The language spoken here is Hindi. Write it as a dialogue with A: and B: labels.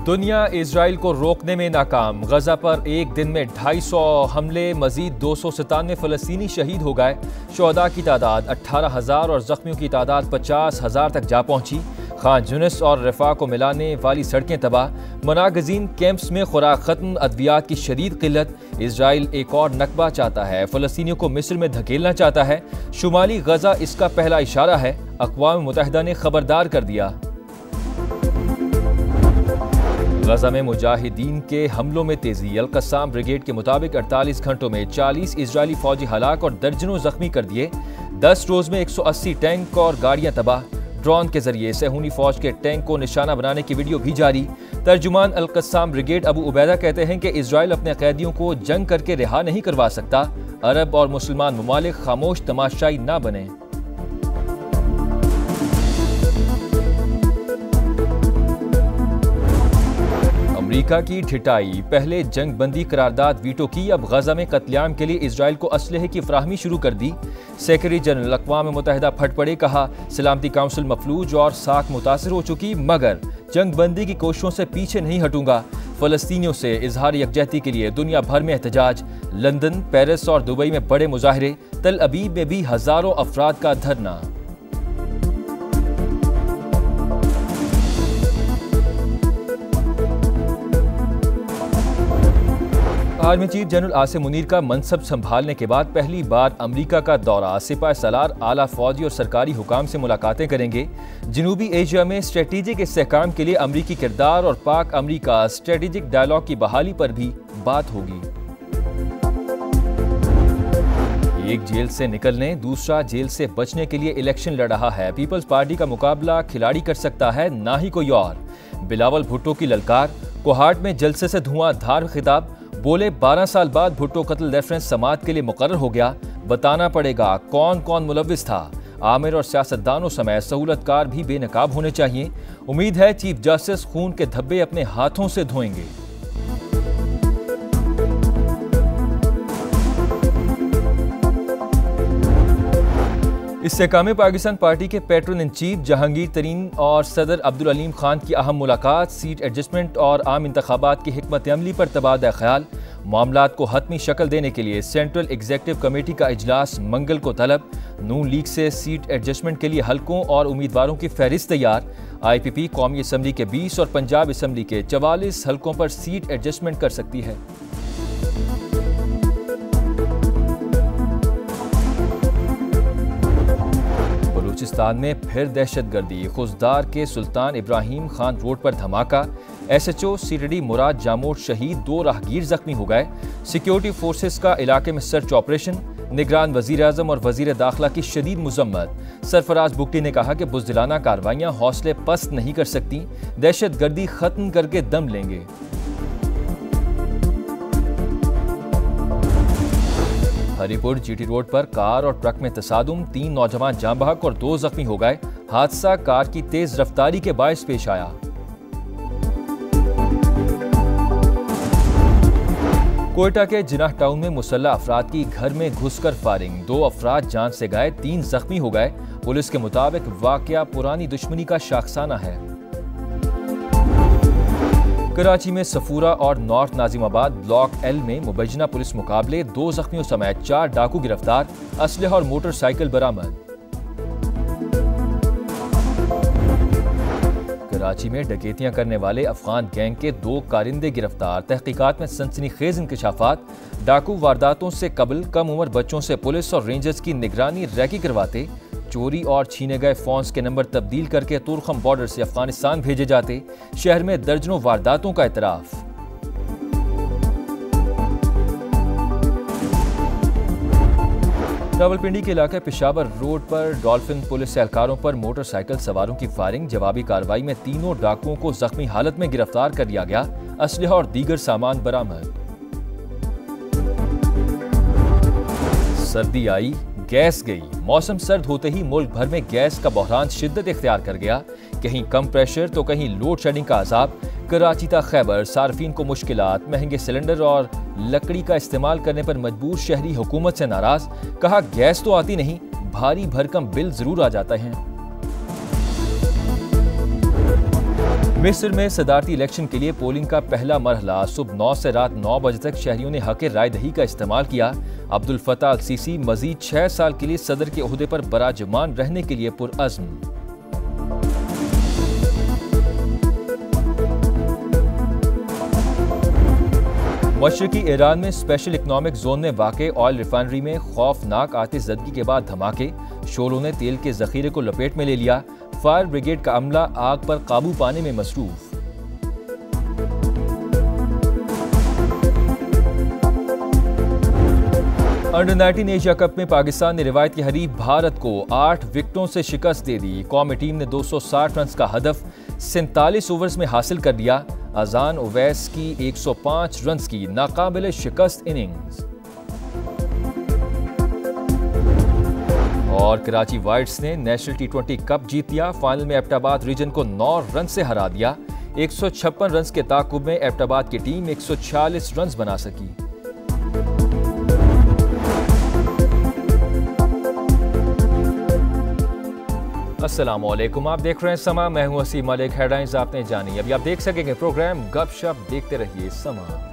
A: दुनिया इजराइल को रोकने में नाकाम। गजा पर एक दिन में 250 हमले, मजीद 297 फलस्तीनी शहीद हो गए। शुहदा की तादाद 18,000 और जख्मियों की तादाद 50,000 तक जा पहुंची। खान यूनिस और रफा को मिलाने वाली सड़कें तबाह। मनागजीन कैंप्स में खुराक खत्म, अद्वियात की शदीद किल्लत। इजराइल एक और नकबा चाहता है, फलस्तीनियों को मिस्र में धकेलना चाहता है। शुमाली गजा इसका पहला इशारा है, अक़वाम मुत्तहिदा ने खबरदार कर दिया। गजा में मुजाहिदीन के हमलों में तेजी। अल-कस्साम ब्रिगेड के मुताबिक 48 घंटों में 40 इजरायली फौजी हलाक और दर्जनों जख्मी कर दिए। 10 रोज में 180 टैंक और गाड़ियां तबाह। ड्रोन के जरिए सहूनी फौज के टैंक को निशाना बनाने की वीडियो भी जारी। तर्जुमान अल-कस्साम ब्रिगेड अबू उबैदा कहते हैं कि इजराइल अपने कैदियों को जंग करके रिहा नहीं करवा सकता। अरब और मुसलमान ममालिक खामोश तमाशाई ना बने। अमेरिका की ठिठाई, पहले जंग बंदी करारदाद वीटो की, अब गजा में कत्लेआम के लिए इजराइल को असलहे की फराहमी शुरू कर दी। सेक्रेटरी जनरल अक़वाम मुत्तहिदा फट पड़े, कहा सलामती काउंसिल मफलूज और साख मुतासर हो चुकी, मगर जंग बंदी की कोशिशों से पीछे नहीं हटूंगा। फलस्तीनियों से इजहार यकजहती के लिए दुनिया भर में एहतजाज। लंदन, पेरिस और दुबई में बड़े मुजाहरे। तल अबीब में भी हजारों अफराद का धरना। Army chief general Asim Munir का मनसब संभालने के बाद पहली बार अमेरिका का दौरा। सिपाही सलार आला फौजी और सरकारी हुकाम से मुलाकातें करेंगे। जनूबी एशिया में स्ट्रेटेजिक इस्तेहकाम के लिए अमरीकी किरदार और पाक अमरीका स्ट्रेटेजिक डायलॉग की बहाली पर भी बात होगी। एक जेल से निकलने, दूसरा जेल से बचने के लिए इलेक्शन लड़ रहा है। पीपल्स पार्टी का मुकाबला खिलाड़ी कर सकता है, ना ही कोई और। बिलावल भुट्टो की ललकार। कोहाट में जलसे से धुआंधार खिताब। बोले 12 साल बाद भुट्टो कत्ल रेफरेंस समात के लिए मुकर्रर हो गया। बताना पड़ेगा कौन कौन मुलव्विस था। आमिर और सियासतदानों समेत सहूलतकार भी बेनकाब होने चाहिए। उम्मीद है चीफ जस्टिस खून के धब्बे अपने हाथों से धोएंगे। इस्तेहकाम पाकिस्तान पार्टी के पैट्रन इन चीफ जहांगीर तरीन और सदर अब्दुल अलीम खान की अहम मुलाकात। सीट एडजस्टमेंट और आम इंतखाबात की हिकमत अमली पर तबादला ख्याल। मामलात को हतमी शक्ल देने के लिए सेंट्रल एग्जीक्यूटिव कमेटी का इजलास मंगल को तलब। नून लीग से सीट एडजस्टमेंट के लिए हलकों और उम्मीदवारों की फहरिस्त तैयार। IPP कौमी असम्बली के 20 और पंजाब असम्बली के 44 हलकों पर सीट एडजस्टमेंट कर सकती है। बलूचिस्तान में फिर दहशतगर्दी। खुजदार के सुल्तान इब्राहिम खान रोड पर धमाका। SHO CTD मुराद जामोट शहीद, 2 राहगीर जख्मी हो गए। सिक्योरिटी फोर्सेस का इलाके में सर्च ऑपरेशन। निगरान वजीर आजम और वजीर दाखिला की शदीद मुजम्मत। सरफराज बुगटी ने कहा कि बुज़दिलाना कार्रवाइयाँ हौसले पस्त नहीं कर सकती, दहशतगर्दी खत्म करके दम लेंगे। हरिपुर GT रोड पर कार और ट्रक में तसादुम, 3 नौजवान जाँ बहक और 2 जख्मी हो गए। हादसा कार की तेज रफ्तारी के बायस पेश आया। कोयटा के जिनाह टाउन में मुसल्लह अफराद की घर में घुसकर फायरिंग। 2 अफराद जान से गए, 3 जख्मी हो गए। पुलिस के मुताबिक वाकया पुरानी दुश्मनी का शाखसाना है। कराची में सफूरा और नॉर्थ नाजिमाबाद ब्लॉक L में मुबैजना पुलिस मुकाबले। 2 जख्मियों समेत 4 डाकू गिरफ्तार। असलहा और मोटरसाइकिल बरामद। कराची में डकैतियां करने वाले अफगान गैंग के 2 कारिंदे गिरफ्तार। तहकीकात में सनसनीखेज इंकशाफात। डाकू वारदातों से कबल कम उम्र बच्चों से पुलिस और रेंजर्स की निगरानी रैकी करवाते। चोरी और छीने गए फोन्स के नंबर तब्दील करके तुर्खम बॉर्डर से अफगानिस्तान भेजे जाते। शहर में दर्जनों वारदातों का इतराफ। रावलपिंडी के इलाके पेशावर रोड पर डॉल्फिन पुलिस एहलकारों पर मोटरसाइकिल सवारों की फायरिंग। जवाबी कार्रवाई में तीनों डाकुओं को जख्मी हालत में गिरफ्तार कर लिया गया। असलहा और दीगर सामान बरामद। सर्दी आई, गैस गई। मौसम सर्द होते ही मुल्क भर में गैस का बहरान शिद्दत इख्तियार कर गया। कहीं कम प्रेशर तो कहीं लोड शेडिंग का अजाब। कराची तक खैबर, सार्फिन को मुश्किलात। महंगे सिलेंडर और लकड़ी का इस्तेमाल करने पर मजबूर शहरी हुकूमत से नाराज। कहा गैस तो आती नहीं, भारी भरकम बिल जरूर आ जाते हैं। मिस्र में सदारती इलेक्शन के लिए पोलिंग का पहला मरहला सुबह 9 से रात 9 बजे तक शहरियों ने हक राय दही का इस्तेमाल किया। अब्दुल फताह अल सीसी मजीद 6 साल के लिए सदर के ओहदे पर बराजमान रहने के लिए पुरअज़्म। मशरकी ईरान में स्पेशल इकनॉमिक जोन में वाक़ ऑयल रिफाइनरी में खौफनाक आतिशज़दगी के बाद धमाके, शोलों ने तेल के जखीरे को लपेट में ले लिया। फायर ब्रिगेड का अमला आग पर काबू पाने में मसरूफ। अंडर 19 एशिया कप में पाकिस्तान ने रिवायती हरीफ भारत को 8 विकेटों से शिकस्त दे दी। कौमी टीम ने 260 रन का हदफ 47 ओवर्स में हासिल कर दिया। अजान ओवैस की 105 रन की नाकाबिल शिकस्त इनिंग्स। और कराची वाइट्स ने नेशनल T20 कप जीत लिया। फाइनल में एबटाबाद रीजन को 9 रन से हरा दिया। 156 रन के ताकुब में एबटाबाद की टीम 146 रन बना सकी। अस्सलामुअलैकुम, आप देख रहे हैं समा। मैं हूं वसीम मलिक। हेडलाइंस आपने जानी, अभी आप देख सकेंगे प्रोग्राम गपशप। देखते रहिए समा।